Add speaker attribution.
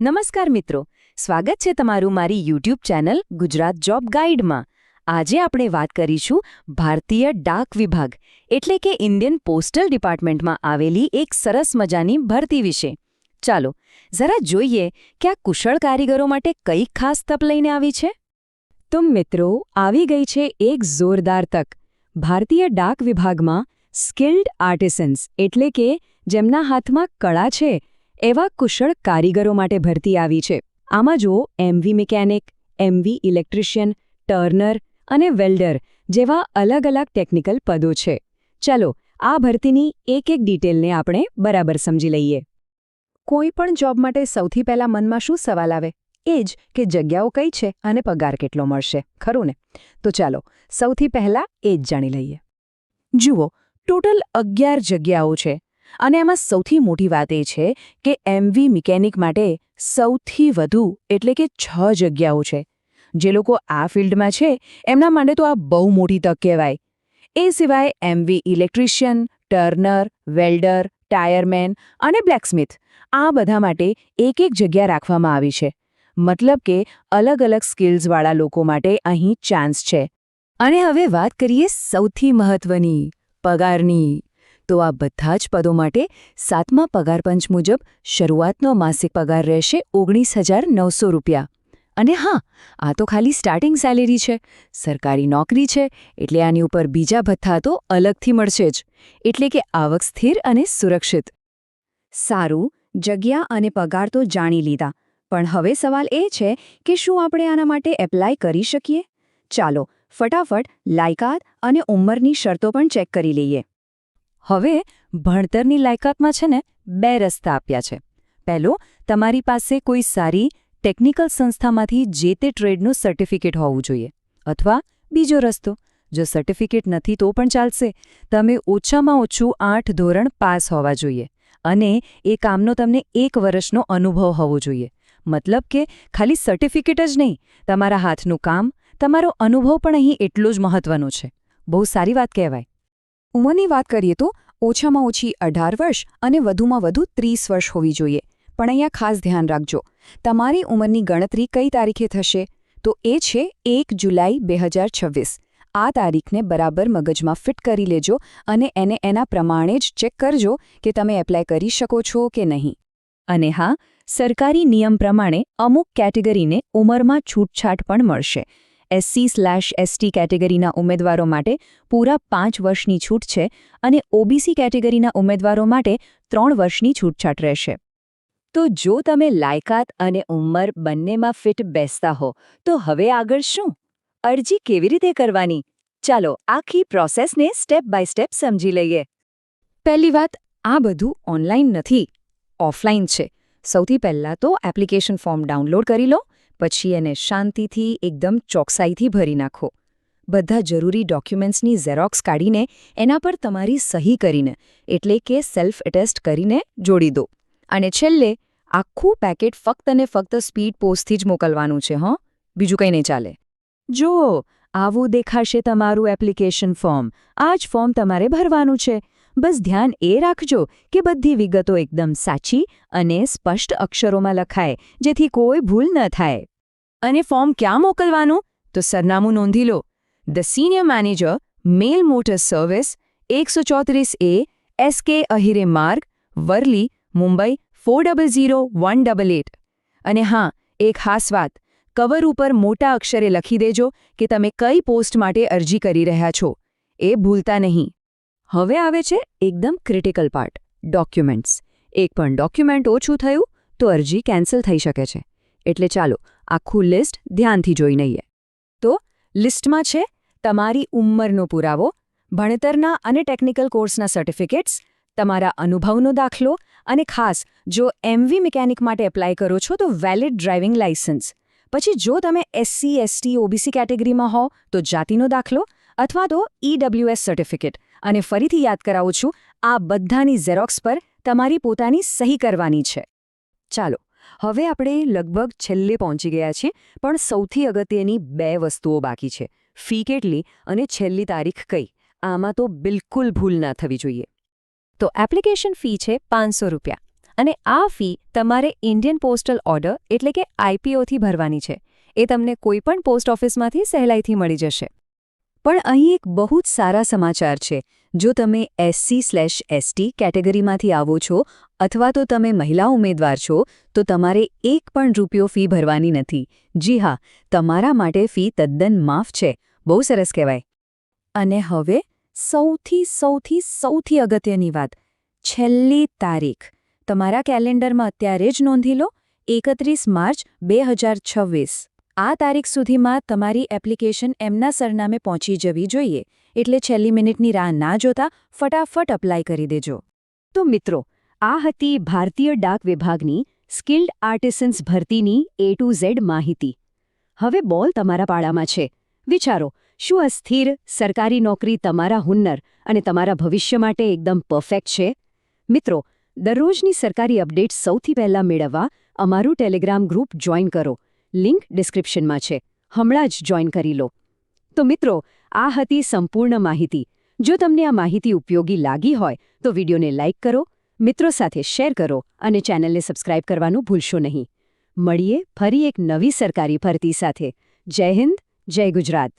Speaker 1: નમસ્કાર મિત્રો, સ્વાગત છે તમારું મારી યુટ્યુબ ચેનલ ગુજરાત જોબ ગાઈડમાં. આજે આપણે વાત કરીશું ભારતીય ડાક વિભાગ એટલે કે ઇન્ડિયન પોસ્ટલ ડિપાર્ટમેન્ટમાં આવેલી એક સરસ મજાની ભરતી વિશે. ચાલો જરા જોઈએ કે આ કુશળ કારીગરો માટે કઈ ખાસ તક લઈને આવી છે. તો મિત્રો, આવી ગઈ છે એક જોરદાર તક. ભારતીય ડાક વિભાગમાં સ્કિલ્ડ આર્ટિસન્સ એટલે કે જેમના હાથમાં કળા છે એવા કુશળ કારીગરો માટે ભરતી આવી છે. આમાં જુઓ, MV mechanic, MV electrician, turner અને વેલ્ડર જેવા અલગ અલગ ટેકનિકલ પદો છે. ચાલો આ ભરતીની એક એક ડિટેલને આપણે બરાબર સમજી લઈએ. કોઈ પણ જોબ માટે સૌથી પહેલા મનમાં શું સવાલ આવે? એ જ કે જગ્યાઓ કઈ છે અને પગાર કેટલો મળશે, ખરું ને? તો ચાલો સૌથી પહેલા એ જ જાણી લઈએ. જુઓ, ટોટલ 11 જગ્યાઓ છે. અને એમાં સૌથી મોટી વાત એ છે કે એમવી મિકેનિક માટે સૌથી વધુ એટલે કે 6 જગ્યાઓ છે. જે લોકો આ ફિલ્ડમાં છે એમના માટે તો આ બહુ મોટી તક કહેવાય. એ સિવાય એમવી ઇલેક્ટ્રિશિયન, ટર્નર, વેલ્ડર, ટાયરમેન અને બ્લેકસ્મિથ આ બધા માટે એક એક જગ્યા રાખવામાં આવી છે. મતલબ કે અલગ અલગ સ્કિલ્સવાળા લોકો માટે અહીં ચાન્સ છે. અને હવે વાત કરીએ સૌથી મહત્વની, પગારની. તો આ બધા જ પદો માટે 7મા પગાર પંચ મુજબ શરૂઆતનો માસિક પગાર રહેશે 19,900 રૂપિયા. અને હા, આ તો ખાલી સ્ટાર્ટિંગ સેલેરી છે. સરકારી નોકરી છે એટલે આની ઉપર બીજા ભથ્થા તો અલગથી મળશે જ. એટલે કે આવક સ્થિર અને સુરક્ષિત. સારું, જગ્યા અને પગાર તો જાણી લીધા. પણ હવે સવાલ એ છે કે શું આપણે આના માટે એપ્લાય કરી શકીએ? ચાલો ફટાફટ લાયકાત અને ઉંમરની શરતો પણ ચેક કરી લઈએ. હવે ભણતરની લાયકાતમાં છે ને 2 રસ્તા આપ્યા છે. પહેલો, તમારી પાસે કોઈ સારી ટેકનિકલ સંસ્થામાંથી જે તે ટ્રેડનું સર્ટિફિકેટ હોવું જોઈએ. અથવા બીજો રસ્તો, જો સર્ટિફિકેટ નથી તો પણ ચાલશે, તમે ઓછામાં ઓછું 8 ધોરણ પાસ હોવા જોઈએ અને એ કામનો તમને 1 વર્ષનો અનુભવ હોવો જોઈએ. મતલબ કે ખાલી સર્ટિફિકેટ જ નહીં, તમારા હાથનું કામ, તમારો અનુભવ પણ અહીં એટલો જ મહત્વનો છે. બહુ સારી વાત કહેવાય. ઉંમરની વાત કરીએ તો ઓછામાં ઓછી 18 વર્ષ અને વધુમાં વધુ 30 વર્ષ હોવી જોઈએ. પણ અહીંયા ખાસ ધ્યાન રાખજો, તમારી ઉંમરની ગણતરી કઈ તારીખે થશે? તો એ છે 1 જુલાઈ 2026. આ તારીખને બરાબર મગજમાં ફિટ કરી લેજો અને એને એના પ્રમાણે જ ચેક કરજો કે તમે એપ્લાય કરી શકો છો કે નહીં. અને હા, સરકારી નિયમ પ્રમાણે અમુક કેટેગરીને ઉંમરમાં છૂટછાટ પણ મળશે. SC/ST કેટેગરીના ઉમેદવારો માટે પૂરા 5 વર્ષની છૂટ છે અને OBC કેટેગરીના ઉમેદવારો માટે 3 વર્ષની છૂટછાટ રહેશે. તો જો તમે લાયકાત અને ઉંમર બંનેમાં ફિટ બેસતા હો તો હવે આગળ શું? અરજી કેવી રીતે કરવાની? ચાલો આખી પ્રોસેસને સ્ટેપ બાય સ્ટેપ સમજી લઈએ. પહેલી વાત, આ બધું ઓનલાઈન નથી, ઓફલાઈન છે. સૌથી પહેલાં તો એપ્લિકેશન ફોર્મ ડાઉનલોડ કરી લો. પછી એને શાંતિથી એકદમ ચોકસાઈથી ભરી નાખો. બધા જરૂરી ડોક્યુમેન્ટ્સની ઝેરોક્સ કાઢીને એના પર તમારી સહી કરીને એટલે કે સેલ્ફ એટેસ્ટ કરીને જોડી દો. અને છેલ્લે આખું પેકેટ ફક્ત અને ફક્ત સ્પીડ પોસ્ટથી જ મોકલવાનું છે. બીજું કંઈ નહીં ચાલે. જુઓ, આવું દેખાશે તમારું એપ્લિકેશન ફોર્મ. આ જ ફોર્મ તમારે ભરવાનું છે. બસ ધ્યાન એ રાખજો કે બધી વિગતો એકદમ સાચી અને સ્પષ્ટ અક્ષરોમાં લખાય, જેથી કોઈ ભૂલ ન થાય. અને ફોર્મ ક્યાં મોકલવાનું? તો સરનામું નોંધી લો. The senior manager, mail motor service, 134A, SK Ahire Marg, Worli, Mumbai 400188. અને હા, એક ખાસ વાત, કવર ઉપર મોટા અક્ષરે લખી દેજો કે તમે કઈ પોસ્ટ માટે અરજી કરી રહ્યા છો. એ ભૂલતા નહીં. હવે આવે છે એકદમ ક્રિટિકલ પાર્ટ, ડોક્યુમેન્ટ્સ. એક પણ ડોક્યુમેન્ટ ઓછું થયું તો અરજી કેન્સલ થઈ શકે છે. એટલે ચાલો આખું લિસ્ટ ધ્યાનથી જોઈ લઈએ. તો લિસ્ટમાં છે તમારી ઉંમરનો પુરાવો, ભણતરના અને ટેકનિકલ કોર્સના સર્ટિફિકેટ્સ, તમારા અનુભવનો દાખલો અને ખાસ જો એમવી મિકેનિક માટે એપ્લાય કરો છો તો વેલિડ ડ્રાઇવિંગ લાયસન્સ. પછી જો તમે SC, ST, OBC કેટેગરીમાં હો તો જાતિનો દાખલો અથવા તો EWS સર્ટિફિકેટ. અને ફરીથી યાદ કરાવું છું, આ બધાની ઝેરોક્સ પર તમારી પોતાની સહી કરવાની છે. ચાલો હવે આપણે લગભગ છેલ્લે પહોંચી ગયા છીએ, પણ સૌથી અગત્યની 2 વસ્તુઓ બાકી છે. ફી કેટલી અને છેલ્લી તારીખ કઈ? આમાં તો બિલકુલ ભૂલ ના થવી જોઈએ. તો એપ્લિકેશન ફી છે 500 રૂપિયા અને આ ફી તમારે ઇન્ડિયન પોસ્ટલ ઓર્ડર એટલે કે આઈપીઓથી ભરવાની છે. એ તમને કોઈપણ પોસ્ટ ઓફિસમાંથી સહેલાઈથી મળી જશે. પણ અહીં એક બહુ જ સારા સમાચાર છે. જો તમે SC/ST કેટેગરીમાંથી આવો છો અથવા તો તમે મહિલા ઉમેદવાર છો તો તમારે એક પણ રૂપિયો ફી ભરવાની નથી. જી હા, તમારા માટે ફી તદ્દન માફ છે. બહુ સરસ કહેવાય. અને હવે સૌથી અગત્યની વાત, છેલ્લી તારીખ. તમારા કેલેન્ડરમાં અત્યારે જ નોંધી લો, 31 માર્ચ 2026. આ તારીખ સુધીમાં તમારી એપ્લિકેશન એમના સરનામે પહોંચી જવી જોઈએ. એટલે છેલ્લી મિનિટની રાહ ના જોતા ફટાફટ અપ્લાય કરી દેજો. તો મિત્રો, આ હતી ભારતીય ડાક વિભાગની સ્કિલ્ડ આર્ટિસન્સ ભરતીની A to Z માહિતી. હવે બોલ તમારા પાળામાં છે. વિચારો, શું આ સ્થિર સરકારી નોકરી તમારા હુન્નર અને તમારા ભવિષ્ય માટે એકદમ પરફેક્ટ છે? મિત્રો, દરરોજની સરકારી અપડેટ સૌથી પહેલાં મેળવવા અમારું ટેલિગ્રામ ગ્રુપ જોઈન કરો. લિંક ડિસ્ક્રિપ્શનમાં છે. હમણાં જ જોઈન કરી લો. તો મિત્રો, આ હતી સંપૂર્ણ માહિતી. જો તમને આ માહિતી ઉપયોગી લાગી હોય તો વિડીયોને લાઇક કરો, મિત્રો સાથે શેર કરો અને ચેનલને સબસ્ક્રાઇબ કરવાનું ભૂલશો નહીં. મળીએ ફરી એક નવી સરકારી ભરતી સાથે. જય હિન્દ, જય ગુજરાત.